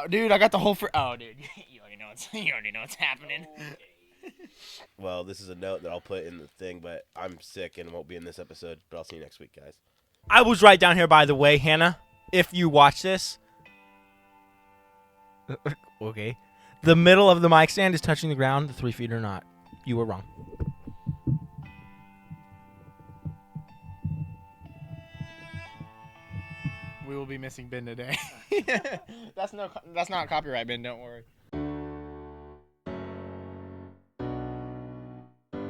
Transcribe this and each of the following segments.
Oh, dude, I got the whole Oh, dude, you already know what's happening. Well, this is a note that I'll put in the thing, but I'm sick and won't be in this episode. But I'll see you next week, guys. I was right down here, by the way, Hannah. If you watch this. Okay. The middle of the mic stand is touching the ground. The 3 feet are not. You were wrong. We will be missing Ben today. That's not copyright, Ben. Don't worry.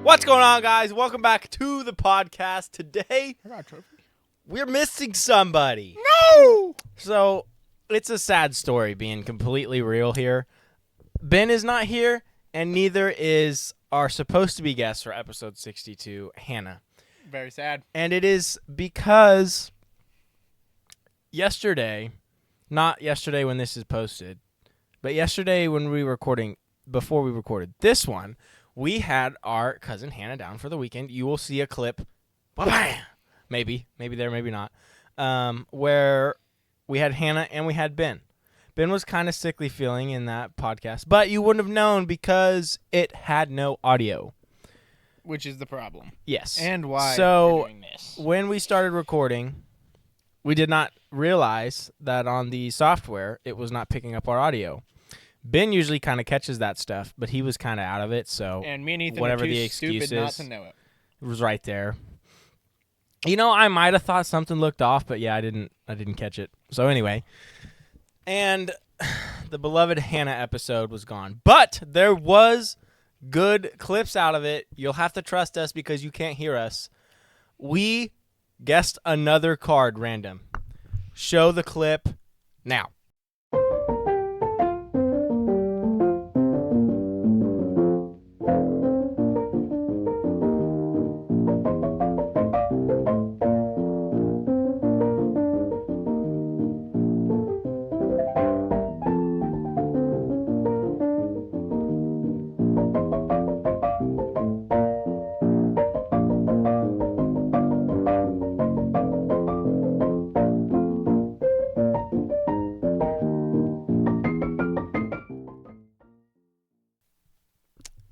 What's going on, guys? Welcome back to the podcast. Today, I got a trophy. we're missing somebody. No. So, it's a sad story being completely real here. Ben is not here, and neither is our supposed to be guest for episode 62, Hannah. Very sad. And it is because yesterday, not yesterday when this is posted, but yesterday when before we recorded this one, we had our cousin Hannah down for the weekend. You will see a clip, maybe there, maybe not, where we had Hannah and we had Ben. Ben was kind of sickly feeling in that podcast, but you wouldn't have known because it had no audio. Which is the problem. Yes. And why so we're doing this. When we started recording, we did not realize that on the software it was not picking up our audio. Ben usually kind of catches that stuff, but he was kind of out of it. So And me and Ethan whatever are too the excuse stupid not is, to know it. it was right there. You know, I might have thought something looked off, but yeah, I didn't catch it. So anyway, and the beloved Hannah episode was gone, but there was good clips out of it. You'll have to trust us because you can't hear us. We guessed another card random. Show the clip now.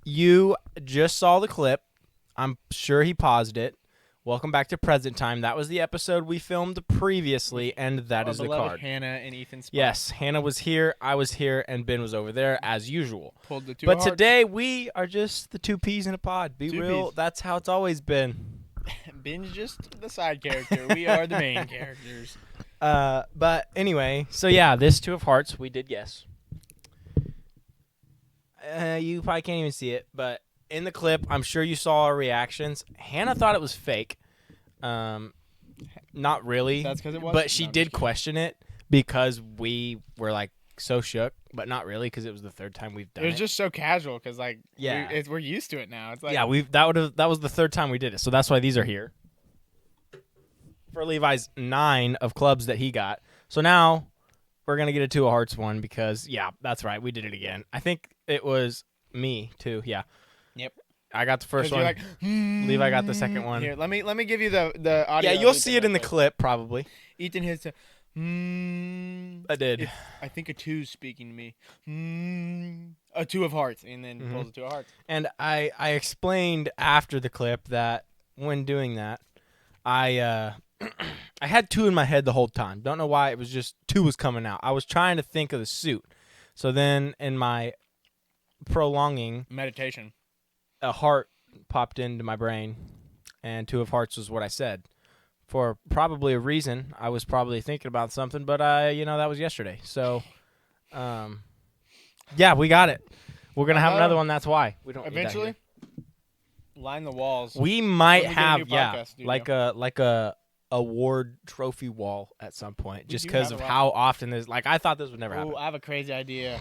You just saw the clip. I'm sure he paused it. Welcome back to present time. That was the episode we filmed previously, and that is the card. Hannah and Ethan's spot. Yes, Hannah was here, I was here, and Ben was over there as usual. Pulled the two But hearts. today we are just the two peas in a pod. Be Two real, peas. that's how it's always been. Ben's just the side character. We are the main characters. But anyway, so yeah, this 2 of hearts we did guess. You probably can't even see it, but in the clip, I'm sure you saw our reactions. Hannah thought it was fake. Not really. That's 'cause it was? But she No, I'm did just kidding. question it because we were like so shook, but not really because it was the 3rd time we've done It it. was just so casual because, like, Yeah. we're used to it now. It's like, Yeah, that was the 3rd time we did it, so that's why these are here. For Levi's 9 of clubs that he got. So now we're gonna get a 2 of hearts one because that's right, we did it again. I think it was me too. Yeah. Yep. I got the first one. You're like, Levi got the second one. Here, let me give you the audio. Yeah, you'll of see Ethan it in the real quick. clip probably. Ethan hits a. I did. I think a 2's speaking to me. A 2 of hearts, and then pulls a 2 of hearts. And I explained after the clip that when doing that, I I had 2 in my head the whole time. Don't know why. It was just 2 was coming out. I was trying to think of the suit. So then in my prolonging, Meditation. a heart popped into my brain, and 2 of hearts was what I said. For probably a reason. I was probably thinking about something, but that was yesterday. So, yeah, we got it. We're gonna have another one. That's why we don't need that Eventually, here. line the walls. We might When we get a have new podcast studio. like a award trophy wall at some point, just do because have of a lot. how often this. Like I thought this would never happen. I have a crazy idea.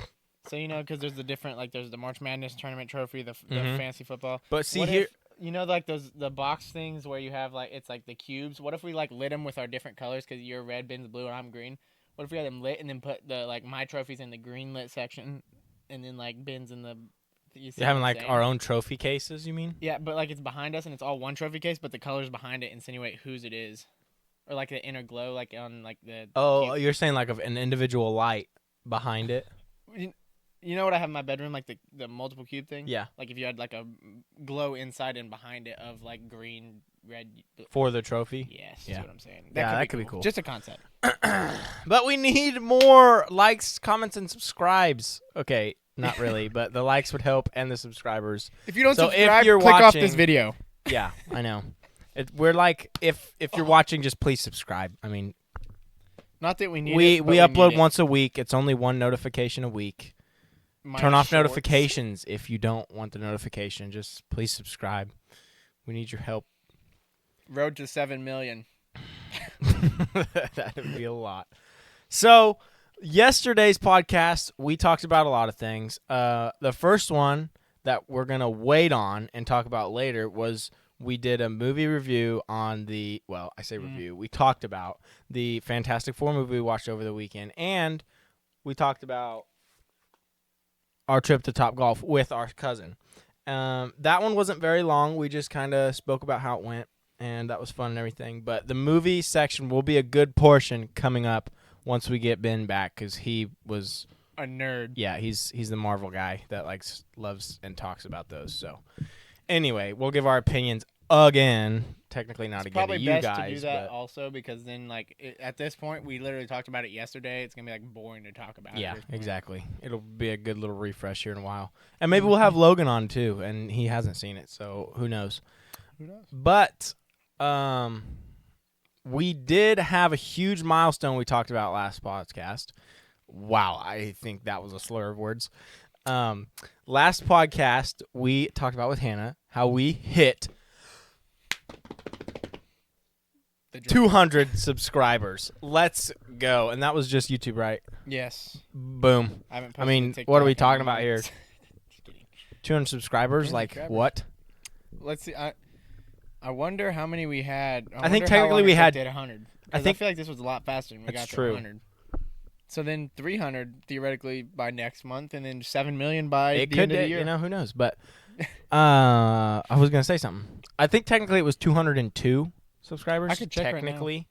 So, because there's the different, like, there's the March Madness tournament trophy, the Mhm. fancy football. But see What here, if, like the box things where you have, like, it's like the cubes. What if we, like, lit them with our different colors because you're red, Ben's blue, and I'm green? What if we had them lit and then put the, like, my trophies in the green lit section and then, like, Ben's in the. You see you're having what I'm like saying? our own trophy cases. You mean? Yeah, but, like, it's behind us and it's all one trophy case, but the colors behind it insinuate whose it is. Or, like, the inner glow, like, on, like, the. Oh, cube. you're saying like of an individual light behind it. You know what I have in my bedroom, like the multiple cube thing. Yeah. Like if you had like a glow inside and behind it of like green, red. For the trophy. Yes, Yeah. that's what I'm saying. That could be cool. Just a concept. But we need more likes, comments, and subscribes. Okay, not really, but the likes would help and the subscribers. If you don't So if subscribe, you're click off watching- this video. Yeah, I know. We're like, if you're watching, just please subscribe. I mean, Not that we need we it, but upload need it. once a week. It's only one notification a week. Minus Turn off shorts. notifications if you don't want the notification. Just please subscribe. We need your help. Road to 7 million. That would be a lot. So, yesterday's podcast, we talked about a lot of things. The first one that we're going to wait on and talk about later was we did a movie review on the, well, I say review. We talked about the Fantastic Four movie we watched over the weekend, and we talked about our trip to Topgolf with our cousin. That one wasn't very long. We just kind of spoke about how it went, and that was fun and everything. But the movie section will be a good portion coming up once we get Ben back, because he was A nerd. yeah, he's the Marvel guy that loves and talks about those. So anyway, we'll give our opinions again. Technically not It's again probably to you best guys, to do that but also, because then, like, at this point, we literally talked about it yesterday. It's gonna be like boring to talk about. yeah, at this point. exactly. It'll be a good little refresh here in a while, and maybe we'll have Logan on too, and he hasn't seen it, so who knows? Who knows? But we did have a huge milestone we talked about last podcast. Wow, I think that was a slur of words. Last podcast we talked about with Hannah how we hit The drink. 200 subscribers. Let's go. And that was just YouTube, right? Yes. Boom. I haven't. I mean, posted what are we TikTok talking in about here? months. Just kidding. 200 subscribers? 200 Like subscribers. what? Let's see. I wonder how many we had. I think wonder how technically long we it had- did 100. I 'Cause think- I feel like this was a lot faster than we That's got true. to 100. So then 300 theoretically by next month, and then 7 million by It the could end of the be, year. you know, who knows? But I was going to say something. I think technically it was 202 subscribers. I could check right now. technically.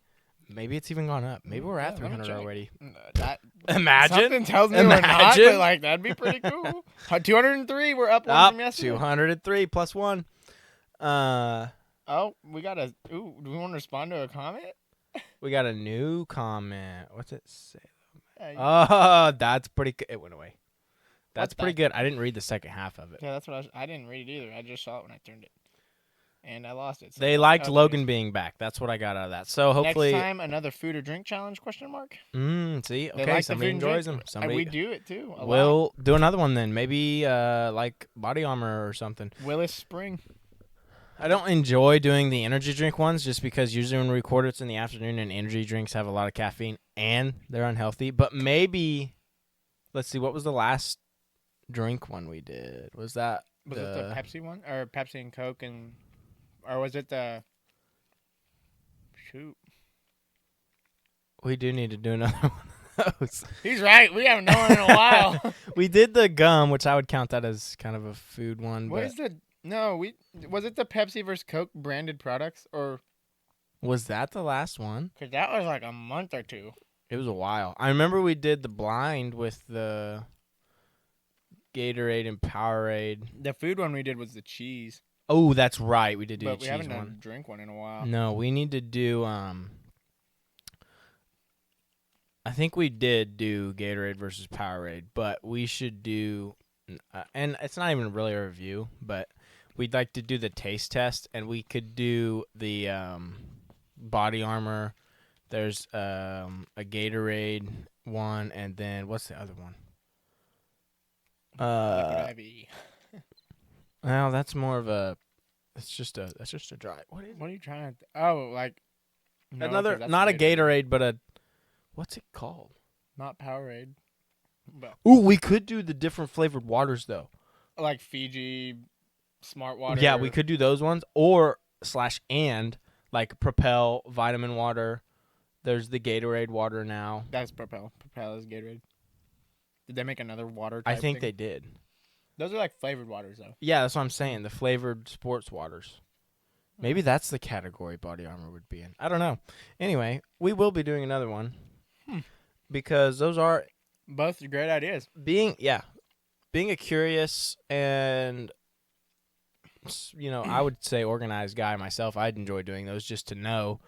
Maybe it's even gone up. Maybe we're at Yeah, let me 300 check. already. That, Imagine. something tells me we're not, Imagine. but like that'd be pretty cool. 203. We're up one Up from yesterday. 203 plus 1. Oh, we got a. Ooh, do we want to respond to a comment? We got a new comment. What's it say? Yeah, Oh, that's pretty good. It went away. That's What pretty the- good. I didn't read the second half of it. yeah, that's what I didn't read it either. I just saw it when I turned it, and I lost it. So They liked oh, Logan there being back. That's what I got out of that. So hopefully, Next time, another food or drink challenge? Question mark. see, They okay, like the somebody food and enjoys drink. them. Somebody we do it too. A lot. will do another one then. Maybe like body armor or something. Willis Spring. I don't enjoy doing the energy drink ones just because usually when we record it's in the afternoon and energy drinks have a lot of caffeine and they're unhealthy. But maybe, let's see, what was the last drink one we did? Was that Was it the Pepsi one or Pepsi and Coke or was it the? Shoot. We do need to do another one of those. He's right. We haven't known in a while. We did the gum, which I would count that as kind of a food one. What But is the? No, was it the Pepsi versus Coke branded products or? was that the last one? Cause that was like a month or two. It was a while. I remember we did the blind with the Gatorade and Powerade. The food one we did was the cheese, Oh, that's right. We did do but the we cheese haven't done one. a drink one in a while. No, we need to do I think we did do Gatorade versus Powerade, but we should do and it's not even really a review, but we'd like to do the taste test, and we could do the body armor. There's a Gatorade one, and then what's the other one? Liquid IV. Well, that's more of a. That's just a dry. What is What are you trying to? Oh, like no, 'cause another? that's Not a Gatorade, but a. What's it called? not Powerade, but Ooh, we could do the different flavored waters though. like Fiji, Smart Water. Yeah, we could do those ones, or and like Propel vitamin water. There's the Gatorade water now. That's Propel. Propel is Gatorade. Did they make another water? I type think thing? they did. Those are like flavored waters though. Yeah, that's what I'm saying. The flavored sports waters. Maybe that's the category body armor would be in. I don't know. Anyway, we will be doing another one because those are Both great ideas. being a curious and I would say organized guy myself, I'd enjoy doing those just to know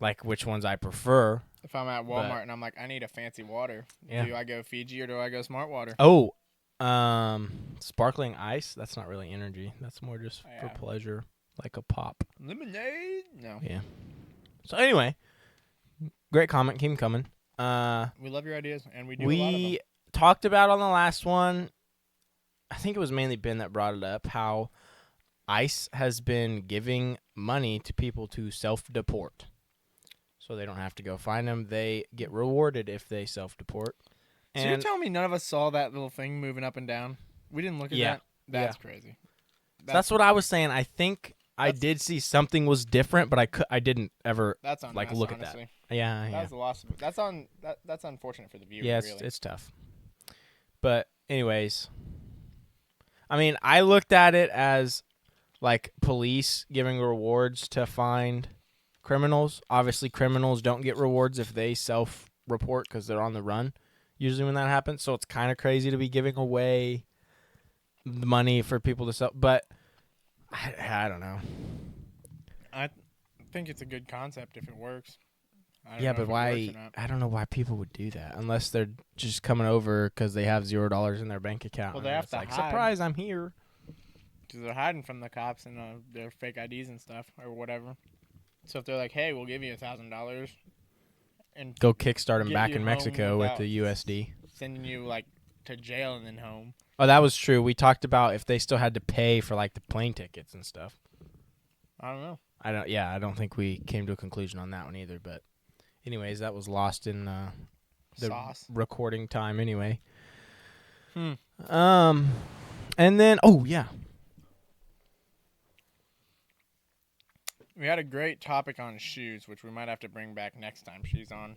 like which ones I prefer. If I'm at Walmart and I'm like, I need a fancy water, Yeah. do I go Fiji or do I go Smart Water? Oh, sparkling ice, that's not really energy. That's more just Yeah. for pleasure, like a pop. Lemonade? No. Yeah. So anyway, great comment. Keep 'em coming. We love your ideas, and we do a lot of them. We talked about on the last one, I think it was mainly Ben that brought it up, how ICE has been giving money to people to self-deport. So they don't have to go find them. They get rewarded if they self-deport. So you're telling me none of us saw that little thing moving up and down? We didn't look at that? That's crazy. That's what I was saying. I think I did see something was different, but I didn't ever That's on like us, look honestly. at that. Yeah. That's a loss. That's unfortunate for the viewer. Yeah, really. it's tough. But anyways, I mean, I looked at it as like police giving rewards to find criminals. Obviously, criminals don't get rewards if they self-report because they're on the run. Usually when that happens, so it's kind of crazy to be giving away the money for people to sell. But I don't know. I think it's a good concept if it works. I don't Yeah, know but if it why? works or not. I don't know why people would do that unless they're just coming over because they have $0 in their bank account. Well, and they have it's to like, hide. surprise, I'm here. Because they're hiding from the cops and their fake IDs and stuff or whatever. So if they're like, "Hey, we'll give you $1,000," and Go kickstart him Get back you in home Mexico with without- the USD. sending you like to jail and then home. Oh, that was true. We talked about if they still had to pay for like the plane tickets and stuff. I don't know. I don't think we came to a conclusion on that one either. But anyways, that was lost in the Sauce. recording time anyway. Hmm. And then yeah. We had a great topic on shoes, which we might have to bring back next time she's on.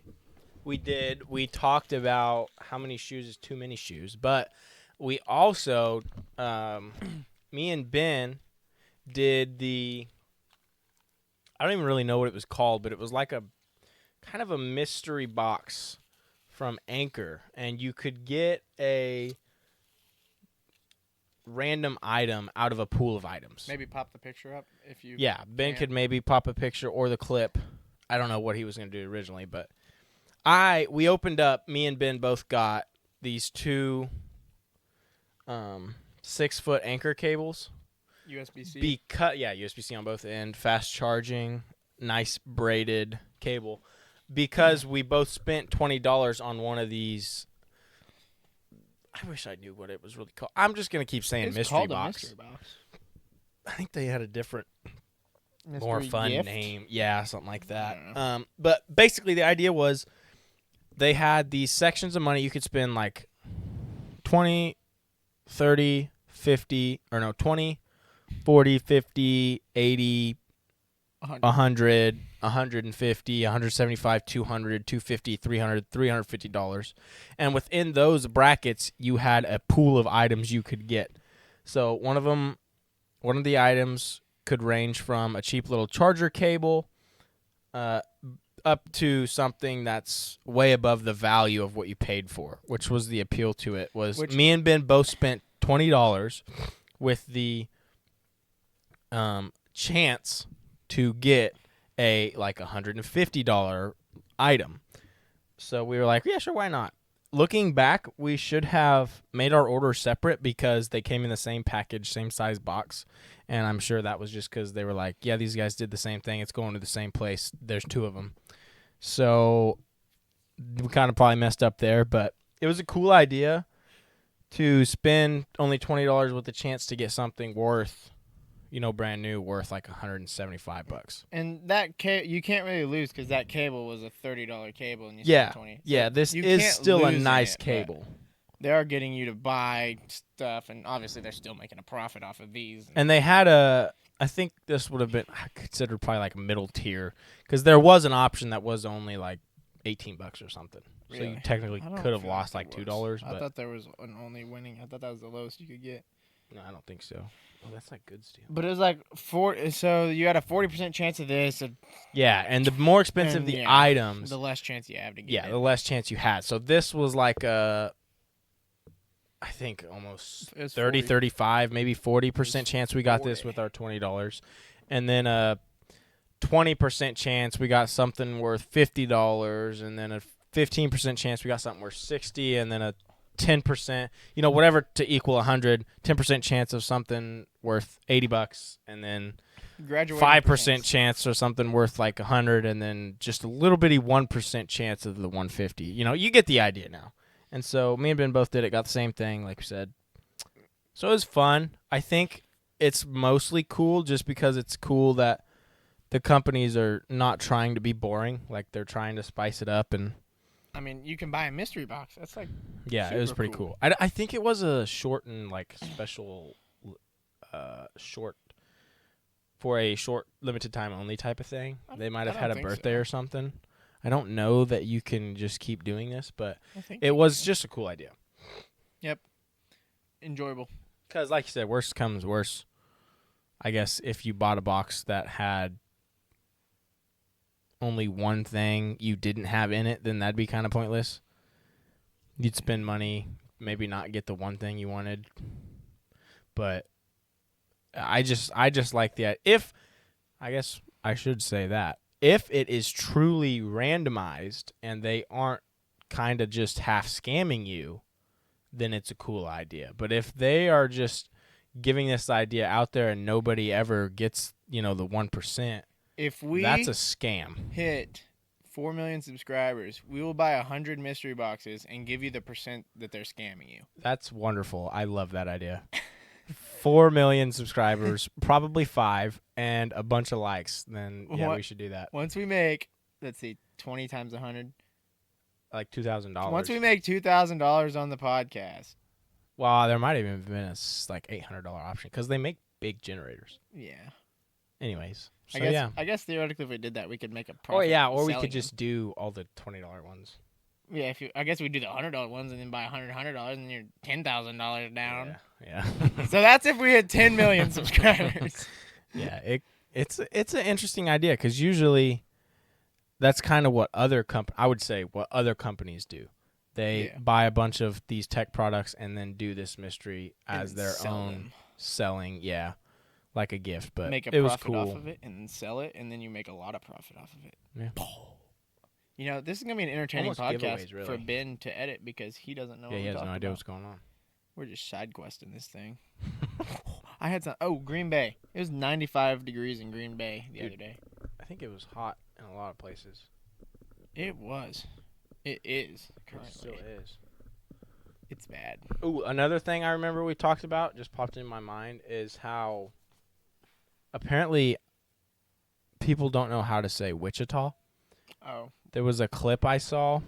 We did. We talked about how many shoes is too many shoes, but we also, me and Ben did I don't even really know what it was called, but it was like a kind of a mystery box from Anker, and you could get a random item out of a pool of items. Maybe pop the picture up if you. Yeah, Ben could maybe pop a picture or the clip. I don't know what he was going to do originally, but we opened up, me and Ben both got these two 6-foot Anker cables. USB-C. USB-C on both end, fast charging, nice braided cable. Because we both spent $20 on one of these. I wish I knew what it was really called. I'm just going to keep saying It's mystery called box. a mystery box. I think they had a different, more Mystery fun gift? name. Yeah, something like that. Yeah. But basically the idea was they had these sections of money you could spend like 20, 30, 50, or no, 20, 40, 50, 80, 100, 150, 175, 200, 250, 300, $350. And within those brackets, you had a pool of items you could get. So one of the items could range from a cheap little charger cable up to something that's way above the value of what you paid for, which was the appeal to it. Me and Ben both spent $20 with the chance to get a like $150 item. So we were like, yeah, sure, why not? Looking back, we should have made our order separate because they came in the same package, same size box. And I'm sure that was just because they were like, yeah, these guys did the same thing. It's going to the same place. There's two of them. So we kind of probably messed up there. But it was a cool idea to spend only $20 with the chance to get something worth, brand new, worth like $175. And that you can't really lose because that cable was a $30 cable and you Yeah, spent 20. So yeah. This you is can't still a lose in nice it, but cable. They are getting you to buy stuff, and obviously they're still making a profit off of these. And they had I think this would have been considered probably like a middle tier because there was an option that was only like $18 or something. So you Really? technically I don't could have feel lost like like there $2. I But thought there was an only winning. I thought that was the lowest you could get. no, I don't think so. Oh, that's like good steal. But it was like so you had a 40% chance of this, Yeah, and the more expensive And, the yeah, items, the less chance you have to get yeah, it. the less chance you had. So this was like a I think almost It was 30, 40. 35, maybe 40% chance we got this 40. with our $20. And then a 20% chance we got something worth $50, and then a 15% chance we got something worth 60, and then a 10%, whatever to equal 100, 10% chance of something worth $80, and then Graduating 5% chance or something worth like 100, and then just a little bitty 1% chance of the 150. You get the idea now. And so me and Ben both did it, got the same thing, like we said. So it was fun. I think it's mostly cool just because it's cool that the companies are not trying to be boring. Like, they're trying to spice it up. And I mean, you can buy a mystery box. That's like yeah, it was super pretty cool. I think it was a short and like special short for a short limited time only type of thing. They might have I had don't a think birthday so. or something. I don't know that you can just keep doing this, but I think it you was can. just a cool idea. Yep. Enjoyable. Because, like you said, worst comes worse. I guess if you bought a box that had only one thing you didn't have in it, then that'd be kind of pointless. You'd spend money, maybe not get the one thing you wanted. But I just like the if I guess I should say that if it is truly randomized and they aren't kind of just half scamming you, then it's a cool idea. But if they are just giving this idea out there and nobody ever gets, the 1%, If we that's a scam. hit 4 million subscribers, we will buy 100 mystery boxes and give you the percent that they're scamming you. That's wonderful. I love that idea. 4 million subscribers, probably 5, and a bunch of likes. Then, yeah, What? we should do that. Once we make, let's see, 20 times 100. Like $2,000. Once we make $2,000 on the podcast. Well, there might even have been a like $800 option because they make big generators. Yeah. Anyways, so I guess, yeah. I guess theoretically, if we did that, we could make a Or profit. yeah, or we selling could just do all the $20 ones. them. Yeah, I guess we do the $100 ones and then buy $100, and then you're $10,000 down. Yeah. So that's if we hit 10 million subscribers. Yeah, it's an interesting idea because usually that's kind of what other companies do. They buy a bunch of these tech products and then do this mystery as their own selling, like a gift. But make a it was profit cool. off of it and then sell it, and then you make a lot of profit off of it. Yeah. This is gonna be an entertaining Almost podcast giveaways, really. for Ben to edit because he doesn't know. Yeah, what he we're has no talking idea about. what's going on. We're just side questing this thing. I had some. Oh, Green Bay. It was 95 degrees in Green Bay the other day. I think it was hot in a lot of places. It was. It is It currently. still is. It's bad. Ooh, another thing I remember we talked about, just popped in my mind, is how apparently people don't know how to say Wichita. Oh. There was a clip I saw,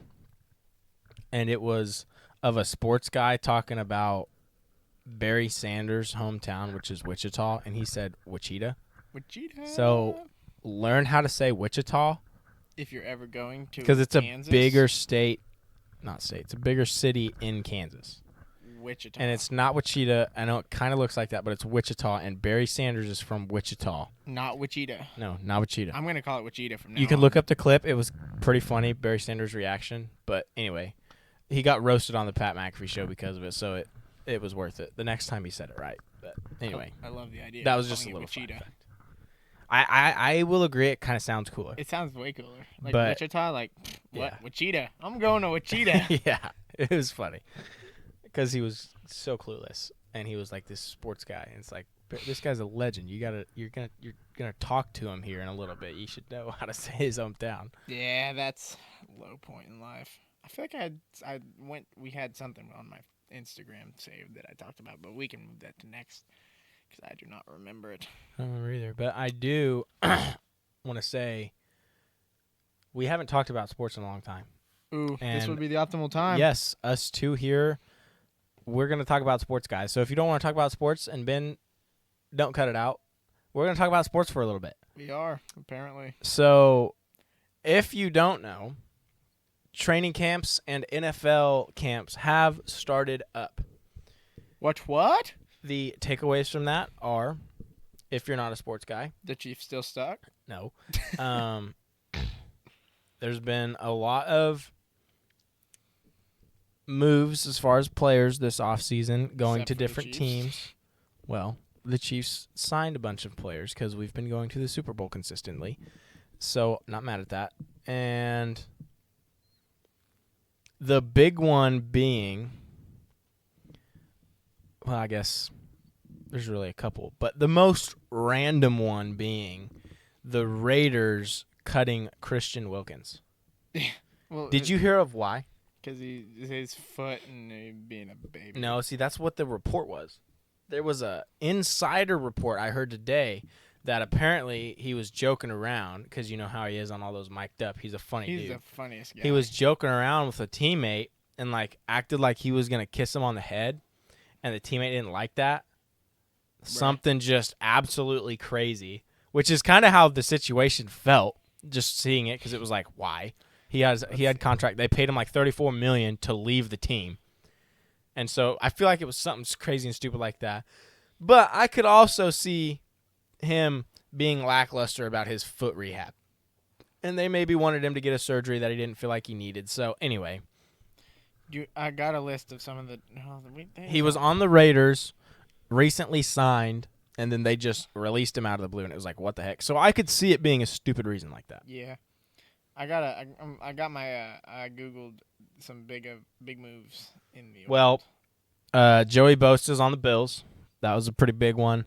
and it was of a sports guy talking about Barry Sanders' hometown, which is Wichita, and he said Wichita. Wichita. So learn how to say Wichita if you're ever going to because it's Kansas, a bigger it's a bigger city in Kansas. Wichita. And it's not Wichita. I know it kind of looks like that, but it's Wichita, and Barry Sanders is from Wichita. Not Wichita. No, not Wichita. I'm going to call it Wichita from now You can on. look up the clip. It was pretty funny, Barry Sanders' reaction. But anyway, he got roasted on the Pat McAfee show because of it, so it was worth it. The next time he said it right. But anyway, I love the idea. that of was just a calling it little fun Wichita. fact. I will agree it kind of sounds cooler. It sounds way cooler. Like But- Wichita, like, what? Yeah. Wichita. I'm going to Wichita. Yeah, it was funny because he was so clueless, and he was like this sports guy, and it's like this guy's a legend. You're gonna talk to him here in a little bit. You should know how to say his hometown. Yeah, that's a low point in life. I feel like we had something on my Instagram saved that I talked about, but we can move that to next because I do not remember it. I don't remember either, but I do want to say we haven't talked about sports in a long time. Ooh, this And would be the optimal time. Yes, us two here, we're going to talk about sports, guys. So if you don't want to talk about sports, and Ben, don't cut it out, we're going to talk about sports for a little bit. We are, apparently. So if you don't know, training camps and NFL camps have started up. What? The takeaways from that are, if you're not a sports guy, The Chiefs still stuck? no. There's been a lot of moves as far as players this offseason going Except to for the different Chiefs. teams. Well, the Chiefs signed a bunch of players because we've been going to the Super Bowl consistently. So, not mad at that. And the big one being, well, I guess there's really a couple, but the most random one being the Raiders cutting Christian Wilkins. Well, Did you hear of why? Because his foot and being a baby. No, see, that's what the report was. There was a insider report I heard today that apparently he was joking around because you know how he is on all those mic'd up. He's a funny dude. He's the funniest guy. He was joking around with a teammate and like acted like he was gonna kiss him on the head, and the teammate didn't like that. Something just absolutely crazy, which is kind of how the situation felt. Just seeing it because it was like, why? He had contract. They paid him like $34 million to leave the team, and so I feel like it was something crazy and stupid like that. But I could also see him being lackluster about his foot rehab, and they maybe wanted him to get a surgery that he didn't feel like he needed. So anyway, I got a list of some of the. he was on the Raiders, recently signed, and then they just released him out of the blue, and it was like, what the heck? So I could see it being a stupid reason like that. Yeah, I googled some big moves in the. Well, Joey Bosa's on the Bills. That was a pretty big one.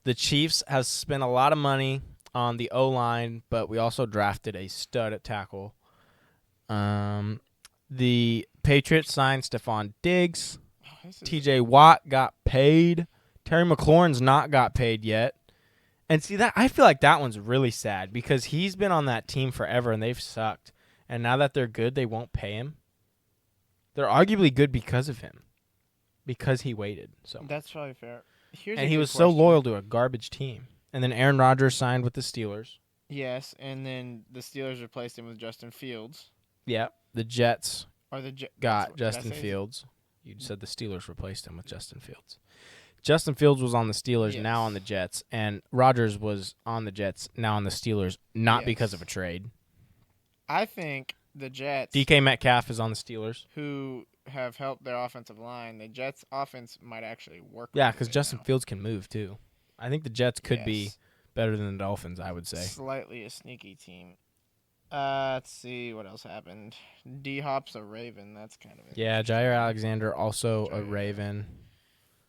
The Chiefs has spent a lot of money on the O-line, but we also drafted a stud at tackle. The Patriots signed Stephon Diggs. TJ Watt got paid. Terry McLaurin's not got paid yet. And see, that I feel like that one's really sad because he's been on that team forever and they've sucked. And now that they're good, they won't pay him. They're arguably good because of him. Because he waited. So That's probably fair. and he was so loyal to a garbage team. And then Aaron Rodgers signed with the Steelers. Yes, and then the Steelers replaced him with Justin Fields. Yeah. The Jets Or the got Justin Fields. You said the Steelers replaced him with Justin Fields. Justin Fields was on the Steelers, now on the Jets, and Rodgers was on the Jets, now on the Steelers, not because of a trade. I think the Jets, DK Metcalf is on the Steelers. who have helped their offensive line, the Jets' offense might actually work. Yeah, because Justin Fields can move, too. I think the Jets could be Yes. better than the Dolphins, I would say. Slightly a sneaky team. Let's see what else happened. D-Hop's a Raven. That's kind of Yeah, Jair Alexander, also a Raven.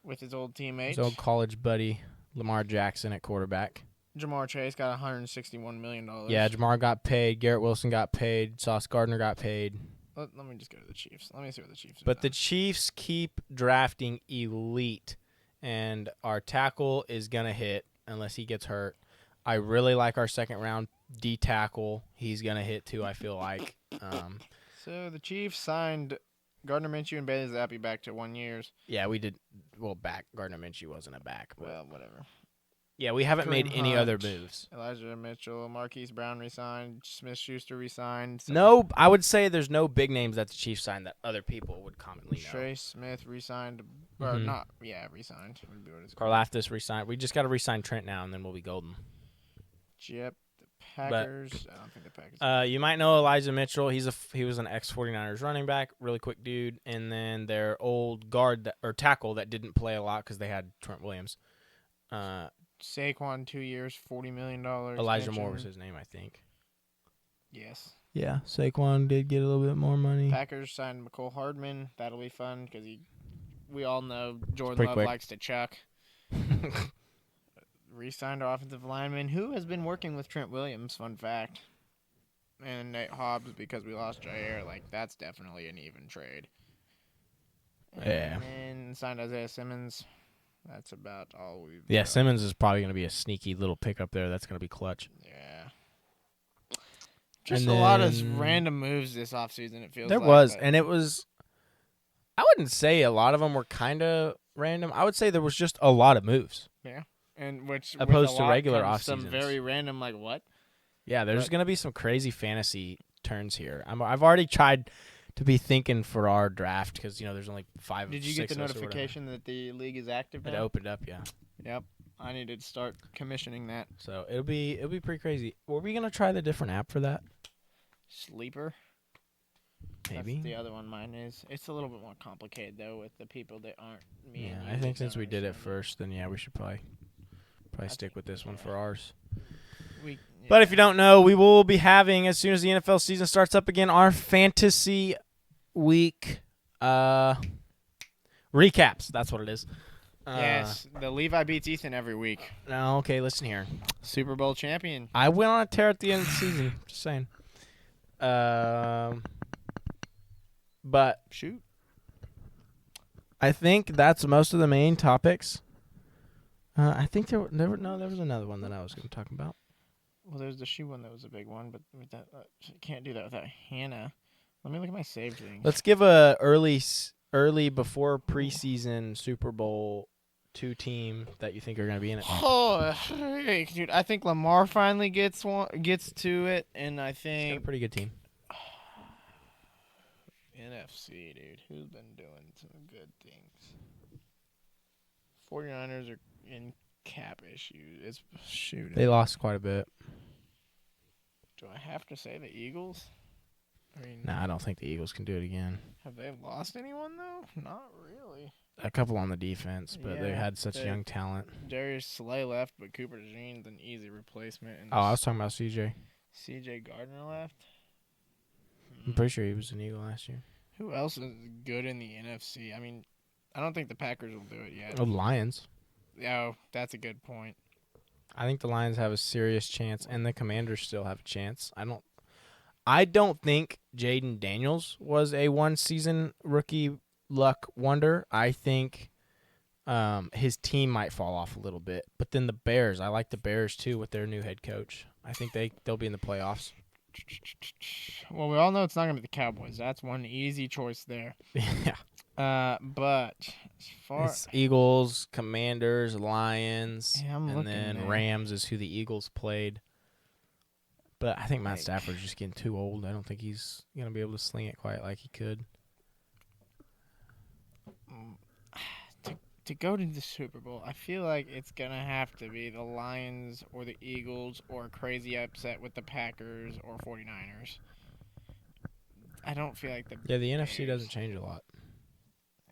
with his old teammate. His old college buddy, Lamar Jackson at quarterback. Jamar Chase got $161 million. Yeah, Jamar got paid. Garrett Wilson got paid. Sauce Gardner got paid. Let me just go to the Chiefs. Let me see what the Chiefs. But the Chiefs keep drafting elite, and our tackle is going to hit unless he gets hurt. I really like our second-round D tackle. He's going to hit, too, I feel like. So the Chiefs signed Gardner Minshew and Bailey Zappi back to 1 year. Yeah, we did. Well, back. Gardner Minshew wasn't a back. But Well, whatever. yeah, we haven't made Kareem any other Hunt, moves. Elijah Mitchell, Marquise Brown resigned. Smith-Schuster resigned. No, I would say there's no big names that the Chiefs signed that other people would commonly know. Trey Smith resigned. Or not. Yeah, resigned. Would be what it's called. Karlaftis resigned. We just got to resign Trent now, and then we'll be golden. Yep. The Packers. I don't think the Packers. You might know Elijah Mitchell. He was an ex-49ers running back, really quick dude. And then their old guard or tackle that didn't play a lot because they had Trent Williams. Saquon 2 years, $40 million. Elijah Moore was his name, I think. Yes. Yeah, Saquon did get a little bit more money. Packers signed McCole Hardman. That'll be fun because we all know Jordan pretty Love quick. likes to chuck. Re-signed our offensive lineman, who has been working with Trent Williams. Fun fact. And Nate Hobbs, because we lost Jair. Like, that's definitely an even trade. Yeah. And signed Isaiah Simmons. That's about all we've Yeah, done. Simmons is probably going to be a sneaky little pickup there. That's going to be clutch. Yeah. Just And a lot of then- random moves this offseason, it feels There like. was, but- and it was. I wouldn't say a lot of them were kind of random. I would say there was just a lot of moves. And which with opposed a to lot regular comes off some seasons. very random, like what? Yeah, there's But- going to be some crazy fantasy turns here. I've already tried to be thinking for our draft because there's only 5. Did you get the notification that the league is active It now? opened up, yeah. Yep. I need to start commissioning that. So it'll be pretty crazy. Were we gonna try the different app for that? Sleeper. Maybe. That's the other one mine is. It's a little bit more complicated, though, with the people that aren't me and Yeah, you. I think that since don't we did it understand first, then yeah, we should probably I stick think- with this one yeah. for ours. We, But if you don't know, we will be having, as soon as the NFL season starts up again, our fantasy week recaps. That's what it is. yes, the Levi beats Ethan every week. No, okay, listen here. Super Bowl champion. I went on a tear at the end of the season. Just saying. But Shoot. I think that's most of the main topics. I think there was another one that I was going to talk about. Well, there's the shoe one that was a big one, but with that, can't do that without Hannah. Let me look at my saved things. Let's give a early before preseason Super Bowl 2 team that you think are going to be in it. Oh, dude! I think Lamar finally gets to it, and I He's got a think pretty good team. NFC, dude. Who's been doing some good things? 49ers are in cap issues. It's shoot. They lost quite a bit. Do I have to say the Eagles? I mean, Nah, I don't think the Eagles can do it again. have they lost anyone though? Not really. A couple on the defense, but they Yeah, had such young talent. Darius Slay left, but Cooper DeJean's an easy replacement. And Oh, I was talking about CJ. C.J. Gardner left. I'm pretty sure he was an Eagle last year. Who else is good in the NFC? I mean, I don't think the Packers will do it yet. Oh, Lions. Oh, that's a good point. I think the Lions have a serious chance, and the Commanders still have a chance. I don't think Jaden Daniels was a one-season rookie luck wonder. I think his team might fall off a little bit. But then the Bears, I like the Bears too with their new head coach. I think they'll be in the playoffs. Well, we all know it's not going to be the Cowboys. That's one easy choice there. Yeah. But as far It's Eagles, Commanders, Lions, Yeah, I'm and looking then there. Rams is who the Eagles played. But I think Matt Like- Stafford's just getting too old. I don't think he's going to be able to sling it quite like he could. to go to the Super Bowl, I feel like it's going to have to be the Lions or the Eagles or a crazy upset with the Packers or 49ers. I don't feel like the Yeah, the NFC Bears. doesn't change a lot.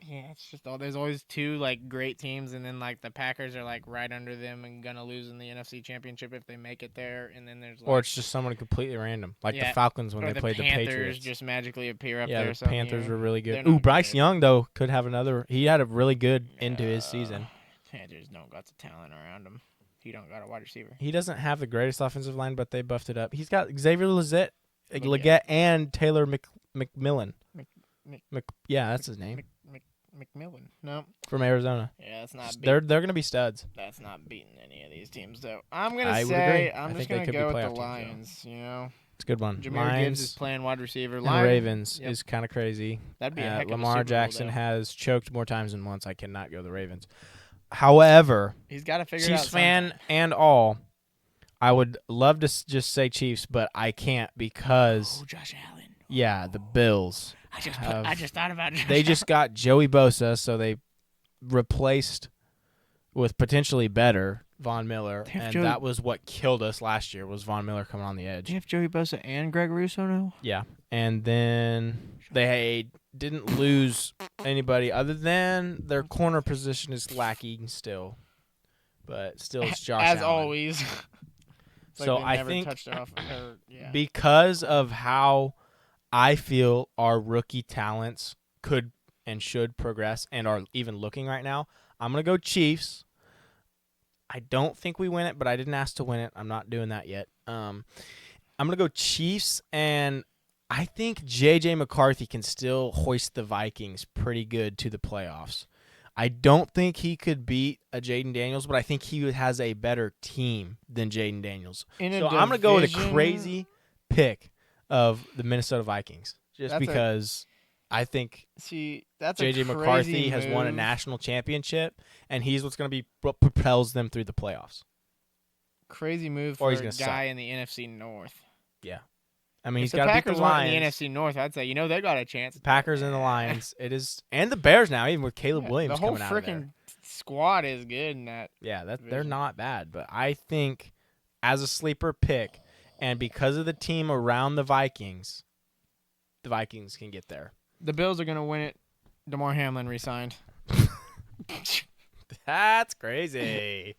Yeah, it's just there's always two like great teams, and then like the Packers are like right under them and gonna lose in the NFC Championship if they make it there, and then there's like, Or it's just someone completely random, like Yeah, the Falcons when or they played the Panthers Patriots. just magically appear up Yeah, there. the some Panthers year. were really They're good. Ooh, not Bryce good. Young though could have another. He had a really good end to his season. Panthers don't got the talent around him. He don't got a wide receiver. He doesn't have the greatest offensive line, but they buffed it up. He's got Xavier Legette Legette. and Taylor McMillan. Mc- Yeah, that's his name McMillan. No. from Arizona. Yeah, that's not. They're gonna be studs. That's not beating any of these teams though. I'm gonna I would say agree. I I'm think just they gonna could be go with playoff the teams, though. Lions. You know, It's a good one. Jahmyr Gibbs is Lions playing wide receiver. and Lions, Ravens yep. is kind of crazy. That'd be a heck of a Lamar Super Bowl, Jackson though. has choked more times than once. I cannot go the Ravens. However, He's got to figure it out. Chiefs fan sometime. and all, I would love to just say Chiefs, but I can't because Oh, Josh Allen. yeah, the Bills. I just thought about Josh They just got Joey Bosa, so they replaced with potentially better Von Miller, They have and Joey- that was what killed us last year was Von Miller coming on the Do edge. you have Joey Bosa and Greg Russo now? Yeah, and then they didn't lose anybody other than their corner position is lacking still, but still it's Josh As Allen. always. Like So they I never think touched off her, yeah. because of how I feel our rookie talents could and should progress and are even looking right now, I'm going to go Chiefs. I don't think we win it, but I didn't ask to win it. I'm not doing that yet. I'm going to go Chiefs, and I think J.J. McCarthy can still hoist the Vikings pretty good to the playoffs. I don't think he could beat a Jaden Daniels, but I think he has a better team than Jaden Daniels. In a So I'm going to go with a division- crazy pick of the Minnesota Vikings just That's a- because I think See, that's J.J. a McCarthy crazy has won a move. national championship, and he's what's going to be what propels them through the playoffs. Crazy move Or for he's a gonna guy in the NFC North. Yeah. I mean, If he's the got to beat Packers the weren't in the Lions. NFC North, I'd say, they got a chance. Packers and the Lions. It is, and the Bears now, even with Caleb Yeah, Williams the whole coming out of there. freaking squad is good in that. Yeah, they're division. not bad, but I think as a sleeper pick, and because of the team around the Vikings, the Vikings can get there. The Bills are gonna win it. DeMar Hamlin resigned. That's crazy.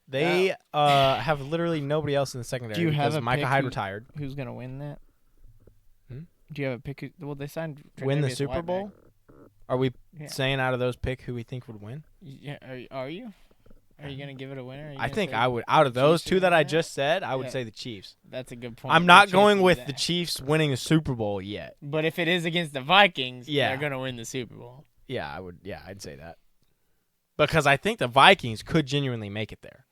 They have literally nobody else in the secondary Do you have because a Micah pick Hyde who- retired. Who's gonna win that? Hmm? Do you have a pick? Well, they signed. Win the Tre'Davious Super White Bowl? back. Are we Yeah. saying out of those pick who we think would win? Yeah. Are you? Are you gonna give it a winner? Are you I gonna think say I would. Out of the those Chiefs two are that gonna I win it? just said, I would Yeah. say the Chiefs. That's a good point. I'm The not Chiefs going do with that. the Chiefs winning the Super Bowl yet. But if it is against the Vikings, Yeah. they're gonna win the Super Bowl. Yeah, I would. Yeah, I'd say that. Because I think the Vikings could genuinely make it there.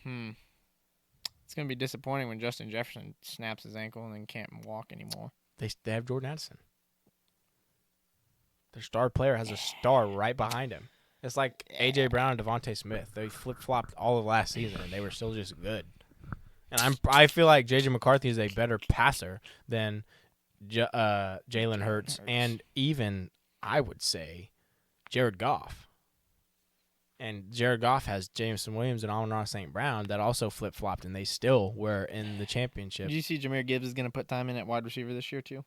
It's gonna be disappointing when Justin Jefferson snaps his ankle and then can't walk anymore. They have Jordan Addison. Their star player has a star right behind him. It's like A.J. Brown and Devontae Smith. They flip-flopped all of last season, and they were still just good. And I feel like J.J. McCarthy is a better passer than Jalen Hurts, and even, I would say, Jared Goff. And Jared Goff has Jameson Williams and Amon-Ra St. Brown that also flip-flopped, and they still were in the championship. Did you see Jahmyr Gibbs is gonna put time in at wide receiver this year too?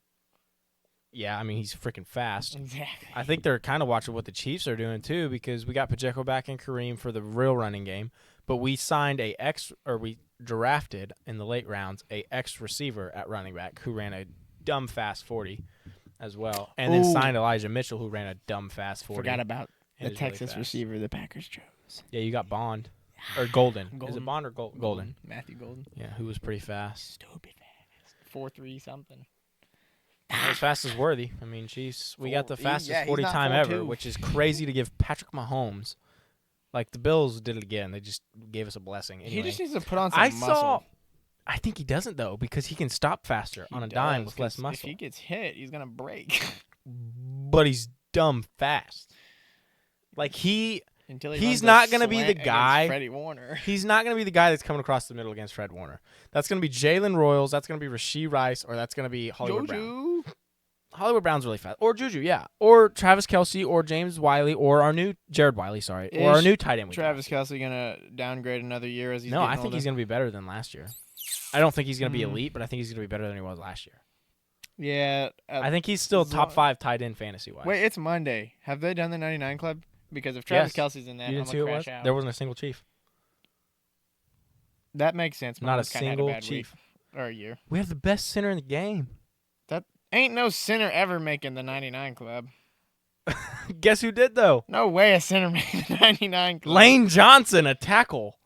Yeah, I mean, he's freaking fast. Exactly. I think they're kind of watching what the Chiefs are doing too, because we got Pacheco back and Kareem for the real running game, but we signed we drafted in the late rounds a X receiver at running back who ran a dumb fast 40 as well, and then signed Elijah Mitchell who ran a dumb fast 40. Forgot about and the is really Texas fast. receiver the Packers chose. Yeah, you got Bond or Golden. Is it Bond or Golden? Matthew Golden. Yeah, who was pretty fast. Stupid fast. 4.3 something. Not as fast as Worthy. I mean, Chiefs, we got the fastest he's 40 not time 4.2. ever, which is crazy to give Patrick Mahomes. Like the Bills did it again. They just gave us a blessing. Anyway, He just needs to put on some I muscle. think he doesn't though, because he can stop faster He on a dime does, with less 'cause muscle. If he gets hit, he's gonna break. But he's dumb fast. Like Until he He's runs a not gonna be the slant against guy- Freddie Warner. he's not going to be the guy that's coming across the middle against Fred Warner. That's going to be Jalen Royals. That's going to be Rasheed Rice, or that's going to be Hollywood Brown. Juju. Hollywood Brown's really fast, or Juju, yeah, or Travis Kelce, or James Wiley, or our new Jared Wiley, sorry, or our Is new tight end. we Travis drafted. Kelce gonna downgrade another year as he's No, getting I think older? he's going to be better than last year. I don't think he's going to be Mm. elite, but I think he's going to be better than he was last year. Yeah. I think he's still as top long- 5 tight end fantasy wise. Wait, it's Monday. Have they done the 99 Club? Because if Travis Yes. Kelce's in that, you I'm didn't see gonna who it crash was? out. There wasn't a single Chief. That makes sense. Not a Mahomes kinda had single bad Chief. week, or a year. We have the best center in the game. Ain't no center ever making the 99 Club. Guess who did though? No way a center made the 99 Club. Lane Johnson, a tackle.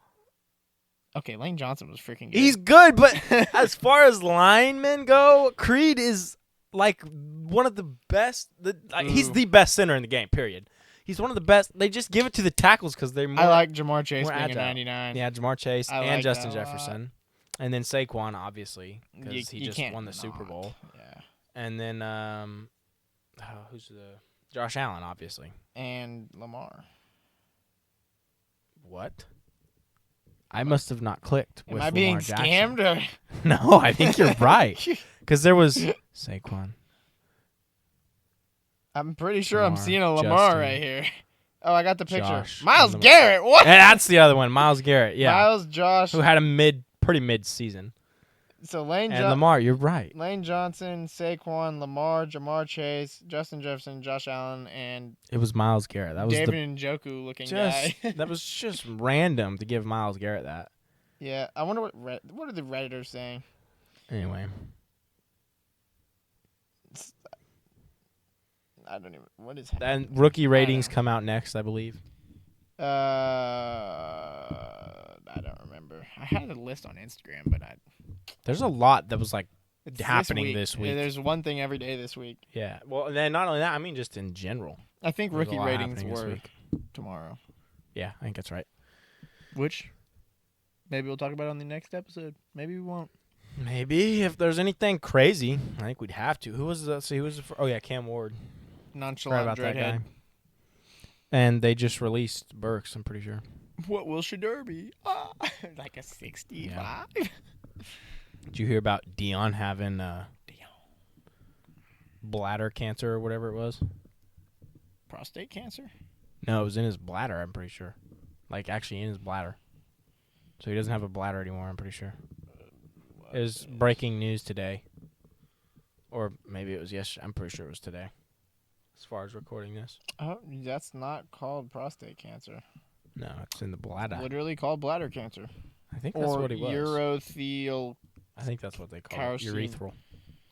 Okay, Lane Johnson was freaking good. He's good, but as far as linemen go, Creed is like one of the best. He's Ooh. the best center in the game. Period. He's one of the best. They just give it to the tackles because they're more. I like Jamar Chase more being agile. a 99. Yeah, Jamar Chase I and like Justin that a lot. Jefferson, and then Saquon obviously because he You just can't won the Super not. Bowl, Yeah. and then who's Josh Allen obviously. And Lamar. What? I must have not clicked. Am with I being Lamar Jackson. scammed? Or? No, I think you're right. Because there was Saquon. I'm pretty sure I'm Lamar, seeing a Lamar Justin, right here. Oh, I got the picture. Josh, Miles and Garrett. What? And that's the other one, Myles Garrett. Yeah, Miles, Josh. who had a pretty mid season. So Lane, And Lamar, you're right. Lane Johnson, Saquon, Lamar, Jamar Chase, Justin Jefferson, Josh Allen, and It was Myles Garrett. That was David Njoku looking guy. that was just random to give Myles Garrett that. Yeah, I wonder what are the Redditors saying? Anyway, I don't even. What is then rookie ratings know. come out next, I believe. I don't remember. I had a list on Instagram, but There's a lot that was like, it's happening this week. Yeah, there's one thing every day this week. yeah. Well, and then not only that, I mean just in general. I think There's a rookie lot ratings happening this were week. tomorrow, Yeah, I think that's right. which maybe we'll talk about on the next episode. Maybe we won't. Maybe if there's anything crazy, I think we'd have to. Who was the? See, who was the? Oh yeah, Cam Ward. Forgot Nonchalant about that dreadhead. guy. And they just released Burks, I'm pretty sure. What will Shador be? Like a 65? Did you hear about Dion having bladder cancer or whatever it was? Prostate cancer? No, it was in his bladder, I'm pretty sure. Like, actually in his bladder. So he doesn't have a bladder anymore, I'm pretty sure. It was breaking news today. Or maybe it was yesterday. I'm pretty sure it was today. As far as recording this. Oh, that's not called prostate cancer. No, it's in the bladder. Literally called bladder cancer. I think that's Or what he was. urothelial. I think that's what they call it. Carcine. Urethral.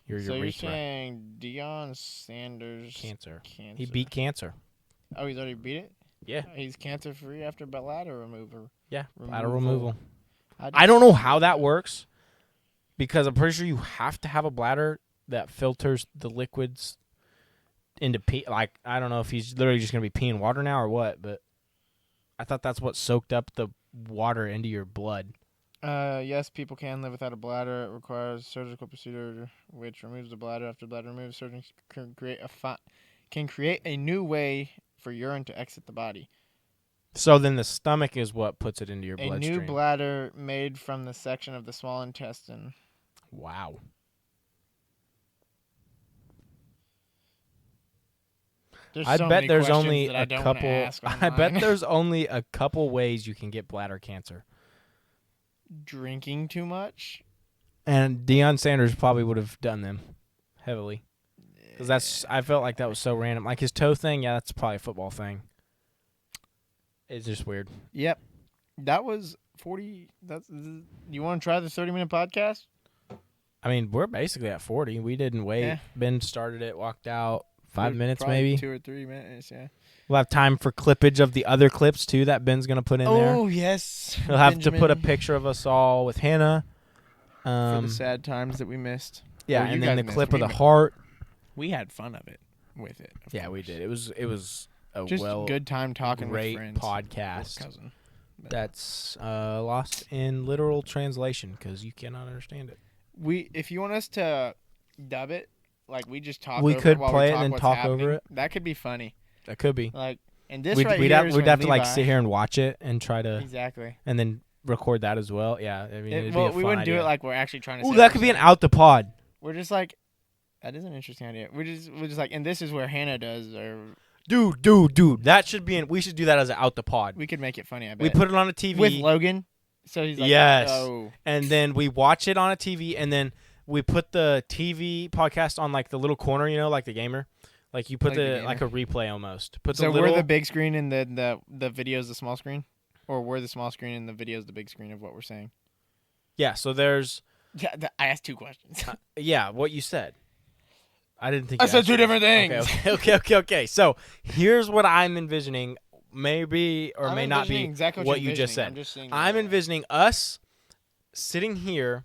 Your So you're urethra. saying Deion Sanders Cancer. cancer. He beat cancer. Oh, he's already beat it? Yeah. He's cancer free after bladder removal. Yeah. Bladder removal. I I don't know how that works. Because I'm pretty sure you have to have a bladder that filters the liquids into pee. Like, I don't know if he's literally just going to be peeing water now or what, but I thought that's what soaked up the water into your blood. Yes, people can live without a bladder. It requires surgical procedure which removes the bladder. After bladder removes, surgeons can create a new way for urine to exit the body. So then the stomach is what puts it into your A bloodstream. new bladder made from the section of the small intestine. Wow. I so bet many there's questions only that I a don't wanna couple. ask I bet online. there's only a couple ways you can get bladder cancer. Drinking too much. And Deion Sanders probably would have done them heavily. Because I felt like that was so random. Like his toe thing, yeah, that's probably a football thing. It's just weird. Yep. That was 40. You want to try the 30-minute podcast? I mean, we're basically at 40. We didn't wait. Yeah. Ben started it, walked out. 5 Dude, minutes probably maybe. 2 or 3 minutes, yeah. We'll have time for clippage of the other clips too that Ben's gonna put in there. Oh, yes. He'll have to put a Benjamin, picture of us all with Hannah. for the sad times that we missed. Yeah, Or you and then guys the missed. clip of We the missed. heart. We had fun of it with it. of Yeah, we course. did. It was a Just well good time talking great with friends. podcast. Or cousin. But That's lost in literal translation because you cannot understand it. if you want us to dub it, like we just talk We over could it while play we it talk and then what's talk over happening, it. That could be funny. That could be. Like, and this We'd, right we'd here have, is we'd when have to like Levi- sit here and watch it and try to, Exactly. and then record that as well. Yeah, I mean, it'd Well, be a we fun wouldn't do idea. it like we're actually trying to. Ooh, say that what could we're be an saying. out the pod. We're just like, that is an interesting idea. We're just like, and this is where Hannah does, or Dude, that should be. We should do that as an out the pod. we could make it funny. I bet We put it on a TV with Logan, so he's like, Yes. oh, and then we watch it on a TV, and then we put the TV podcast on like the little corner, you know, like the gamer. Like you put Like the gamer. like a replay almost. Put so the little. we're the big screen and the video's the small screen, or we're the small screen and the video's the big screen of what we're saying. Yeah. So there's. Yeah, I asked 2 questions. Yeah. What you said. I didn't think I you said asked 2 me. different things. Okay. So here's what I'm envisioning. Maybe or I'm may not be envisioning exactly what you're you just envisioning. said. I'm just saying I'm envisioning us sitting here,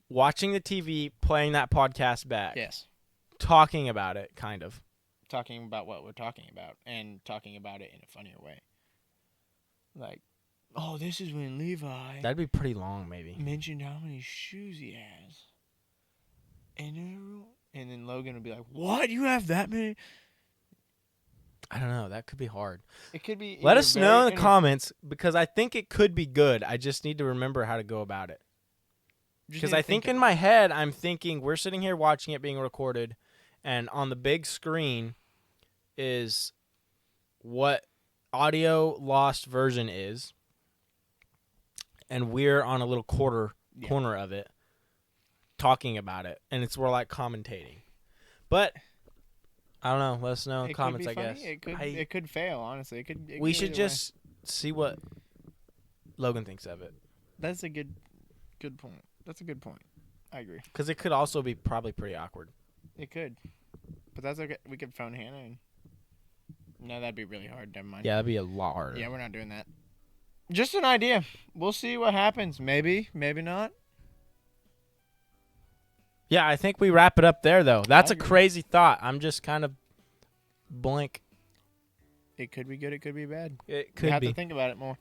watching the TV, playing that podcast back, Yes, talking about it, kind of. talking about what we're talking about and talking about it in a funnier way. Like, oh, this is when Levi That'd be pretty long, maybe. mentioned how many shoes he has. And then Logan would be like, "What? You have that many?" I don't know. That could be hard. It could be. Let either us know in very the comments because I think it could be good. I just need to remember how to go about it. just Because need I to think in my head, I'm thinking we're sitting here watching it being recorded, and on the big screen is what audio lost version is, and we're on a little Yeah. corner of it talking about it, and we're like commentating. But I don't know. Let us know in the It comments, could be I funny. guess. It could fail. Honestly, it could. We go should either way. just see what Logan thinks of it. That's a good point. That's a good point. I agree. Because it could also be probably pretty awkward. It could, but that's okay. We could phone Hannah. And... No, that'd be really hard. Never mind. Yeah, that'd be a lot harder. Yeah, we're not doing that. Just an idea. We'll see what happens. Maybe, maybe not. Yeah, I think we wrap it up there, though. That's a agree. crazy thought. I'm just kind of blank. It could be good. It could be bad. It You could have be. to think about it more.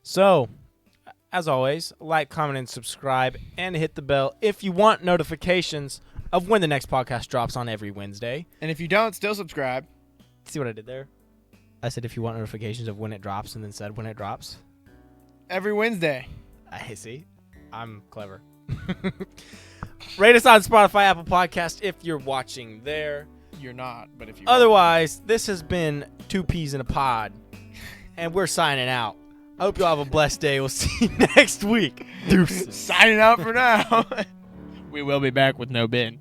So, as always, like, comment, and subscribe, and hit the bell if you want notifications of when the next podcast drops on every Wednesday. And if you don't, still subscribe. See what I did there? I said if you want notifications of when it drops, and then said when it drops. Every Wednesday. I see. I'm clever. Rate us on Spotify, Apple Podcast if you're watching there. You're not, but if you Otherwise, this has been 2 Peas in a Pod, and we're signing out. I hope you all have a blessed day. We'll see you next week. Deuces. signing out for now. We will be back with no Ben.